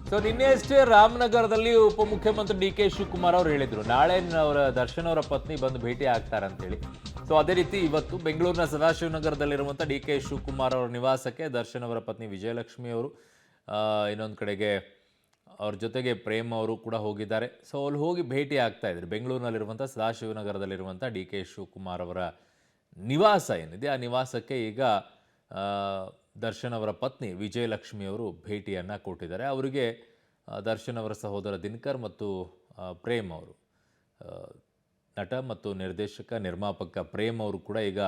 So ನಿನ್ನೆ ಅಷ್ಟೇ ರಾಮನಗರದಲ್ಲಿ ಉಪಮುಖ್ಯಮಂತ್ರಿ ಡಿ ಕೆ ಶಿವಕುಮಾರ್ ಅವರು ಹೇಳಿದ್ರು ನಾಳೆ ಅವರ ದರ್ಶನ್ ಅವರ ಪತ್ನಿ ಬಂದು ಭೇಟಿ ಆಗ್ತಾರೆ ಅಂತೇಳಿ. ಸೊ ಅದೇ ರೀತಿ ಇವತ್ತು ಬೆಂಗಳೂರಿನ ಸದಾಶಿವನಗರದಲ್ಲಿರುವಂಥ ಡಿ ಕೆ ಶಿವಕುಮಾರ್ ಅವರ ನಿವಾಸಕ್ಕೆ ದರ್ಶನ್ ಅವರ ಪತ್ನಿ ವಿಜಯಲಕ್ಷ್ಮಿ ಅವರು, ಇನ್ನೊಂದು ಕಡೆಗೆ ಅವ್ರ ಜೊತೆಗೆ ಪ್ರೇಮ್ ಅವರು ಕೂಡ ಹೋಗಿದ್ದಾರೆ. ಸೊ ಅಲ್ಲಿ ಹೋಗಿ ಭೇಟಿ ಆಗ್ತಾ ಇದ್ರು. ಬೆಂಗಳೂರಿನಲ್ಲಿರುವಂಥ ಸದಾಶಿವನಗರದಲ್ಲಿರುವಂಥ ಡಿ ಕೆ ಶಿವಕುಮಾರ್ ಅವರ ನಿವಾಸ ಏನಿದೆ ಆ ನಿವಾಸಕ್ಕೆ ಈಗ ದರ್ಶನ್ ಅವರ ಪತ್ನಿ ವಿಜಯಲಕ್ಷ್ಮಿ ಅವರು ಭೇಟಿಯನ್ನು ಕೊಟ್ಟಿದ್ದಾರೆ. ಅವರಿಗೆ ದರ್ಶನ್ ಅವರ ಸಹೋದರ ದಿನಕರ್ ಮತ್ತು ಪ್ರೇಮ್ ಅವರು, ನಟ ಮತ್ತು ನಿರ್ದೇಶಕ ನಿರ್ಮಾಪಕ ಪ್ರೇಮ್ ಅವರು ಕೂಡ ಈಗ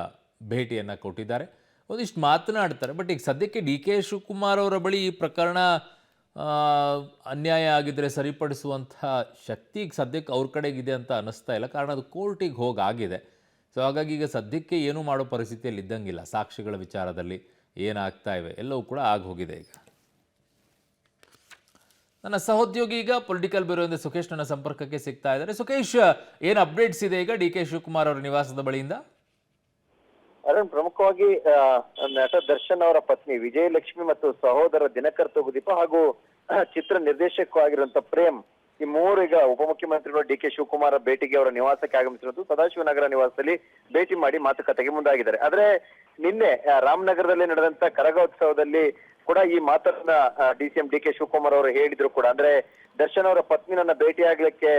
ಭೇಟಿಯನ್ನು ಕೊಟ್ಟಿದ್ದಾರೆ. ಒಂದಿಷ್ಟು ಮಾತನಾಡ್ತಾರೆ. ಬಟ್ ಈಗ ಸದ್ಯಕ್ಕೆ ಡಿ ಕೆ ಶಿವಕುಮಾರ್ ಅವರ ಬಳಿ ಈ ಪ್ರಕರಣ ಅನ್ಯಾಯ ಆಗಿದ್ದರೆ ಸರಿಪಡಿಸುವಂಥ ಶಕ್ತಿ ಈಗ ಸದ್ಯಕ್ಕೆ ಅವ್ರ ಕಡೆಗಿದೆ ಅಂತ ಅನ್ನಿಸ್ತಾ ಇಲ್ಲ. ಕಾರಣ ಅದು ಕೋರ್ಟಿಗೆ ಹೋಗಾಗಿದೆ. ಸೊ ಹಾಗಾಗಿ ಈಗ ಸದ್ಯಕ್ಕೆ ಏನೂ ಮಾಡೋ ಪರಿಸ್ಥಿತಿಯಲ್ಲಿ ಇದ್ದಂಗಿಲ್ಲ. ಸಾಕ್ಷಿಗಳ ವಿಚಾರದಲ್ಲಿ ಏನಾಗ್ತಾ ಇವೆ ಎಲ್ಲವೂ ಕೂಡ ಆಗೋಗಿದೆ. ಈಗ ನನ್ನ ಸಹೋದ್ಯೋಗಿ ಈಗ ಪೊಲಿಟಿಕಲ್ ಬ್ಯೂರೋಯಿಂದ ಸುಖೇಶ್ ನನ್ನ ಸಂಪರ್ಕಕ್ಕೆ ಸಿಗ್ತಾ ಇದ್ದಾರೆ. ಸುಖೇಶ್, ಏನು ಅಪ್ಡೇಟ್ಸ್ ಇದೆ ಈಗ ಡಿ ಕೆ ಶಿವಕುಮಾರ್ ಅವರ ನಿವಾಸದ ಬಳಿಯಿಂದ? ಅರುಣ್, ಪ್ರಮುಖವಾಗಿ ನಟ ದರ್ಶನ್ ಅವರ ಪತ್ನಿ ವಿಜಯಲಕ್ಷ್ಮಿ ಮತ್ತು ಸಹೋದರ ದಿನಕರ್ ತೂಗುದೀಪ ಹಾಗೂ ಚಿತ್ರ ನಿರ್ದೇಶಕ ಆಗಿರುವಂತಹ ಪ್ರೇಮ್, ಈ ಮೂವರು ಈಗ ಉಪಮುಖ್ಯಮಂತ್ರಿಗಳು ಡಿ ಕೆ ಶಿವಕುಮಾರ್ ಭೇಟಿಗೆ ಅವರ ನಿವಾಸಕ್ಕೆ ಆಗಮಿಸಿರುವುದು ಸದಾಶಿವನಗರ ನಿವಾಸದಲ್ಲಿ ಭೇಟಿ ಮಾಡಿ ಮಾತುಕತೆಗೆ ಮುಂದಾಗಿದ್ದಾರೆ. ಆದ್ರೆ ನಿನ್ನೆ ರಾಮನಗರದಲ್ಲಿ ನಡೆದಂತ ಕರಗೋತ್ಸವದಲ್ಲಿ ಕೂಡ ಈ ಮಾತನ್ನ ಡಿಸಿಎಂ ಡಿ ಕೆ ಶಿವಕುಮಾರ್ ಅವರು ಹೇಳಿದ್ರು ಕೂಡ. ಅಂದ್ರೆ ದರ್ಶನ್ ಅವರ ಪತ್ನಿ ನನ್ನ ಭೇಟಿ ಆಗ್ಲಿಕ್ಕೆ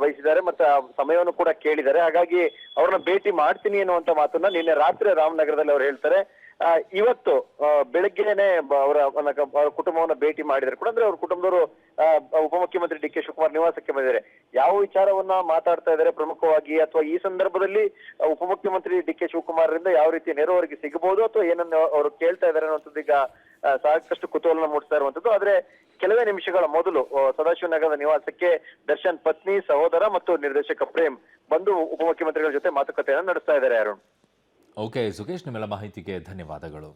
ಬಯಸಿದ್ದಾರೆ ಮತ್ತೆ ಸಮಯವನ್ನು ಕೂಡ ಕೇಳಿದ್ದಾರೆ. ಹಾಗಾಗಿ ಅವ್ರನ್ನ ಭೇಟಿ ಮಾಡ್ತೀನಿ ಅನ್ನುವಂತ ಮಾತನ್ನ ನಿನ್ನೆ ರಾತ್ರಿ ರಾಮನಗರದಲ್ಲಿ ಅವ್ರು ಹೇಳ್ತಾರೆ. ಇವತ್ತು ಬೆಳಗ್ಗೆನೆ ಅವರ ಕುಟುಂಬವನ್ನ ಭೇಟಿ ಮಾಡಿದ್ರೆ ಕೂಡ, ಅಂದ್ರೆ ಅವ್ರ ಕುಟುಂಬದವರು ಉಪಮುಖ್ಯಮಂತ್ರಿ ಡಿ ಕೆ ಶಿವಕುಮಾರ್ ನಿವಾಸಕ್ಕೆ ಬಂದಿದ್ದಾರೆ. ಯಾವ ವಿಚಾರವನ್ನ ಮಾತಾಡ್ತಾ ಇದ್ದಾರೆ ಪ್ರಮುಖವಾಗಿ, ಅಥವಾ ಈ ಸಂದರ್ಭದಲ್ಲಿ ಉಪಮುಖ್ಯಮಂತ್ರಿ ಡಿ ಕೆ ಶಿವಕುಮಾರ್ ರಿಂದ ಯಾವ ರೀತಿ ನೆರವರಿಗೆ ಸಿಗಬಹುದು ಅಥವಾ ಏನನ್ನು ಅವರು ಕೇಳ್ತಾ ಇದ್ದಾರೆ ಅನ್ನುವಂಥದ್ದು ಈಗ ಸಾಕಷ್ಟು ಕುತೂಹಲ ಮೂಡಿಸ್ತಾ ಇರುವಂತದ್ದು. ಆದ್ರೆ ಕೆಲವೇ ನಿಮಿಷಗಳ ಮೊದಲು ಸದಾಶಿವನಗರದ ನಿವಾಸಕ್ಕೆ ದರ್ಶನ್ ಪತ್ನಿ, ಸಹೋದರ ಮತ್ತು ನಿರ್ದೇಶಕ ಪ್ರೇಮ್ ಬಂದು ಉಪಮುಖ್ಯಮಂತ್ರಿಗಳ ಜೊತೆ ಮಾತುಕತೆಯನ್ನು ನಡೆಸ್ತಾ ಇದ್ದಾರೆ. ಅರುಣ್, ಓಕೆ ಸುಖೇಶ್, ನಿಮ್ಮೆಲ್ಲ ಮಾಹಿತಿಗೆ ಧನ್ಯವಾದಗಳು.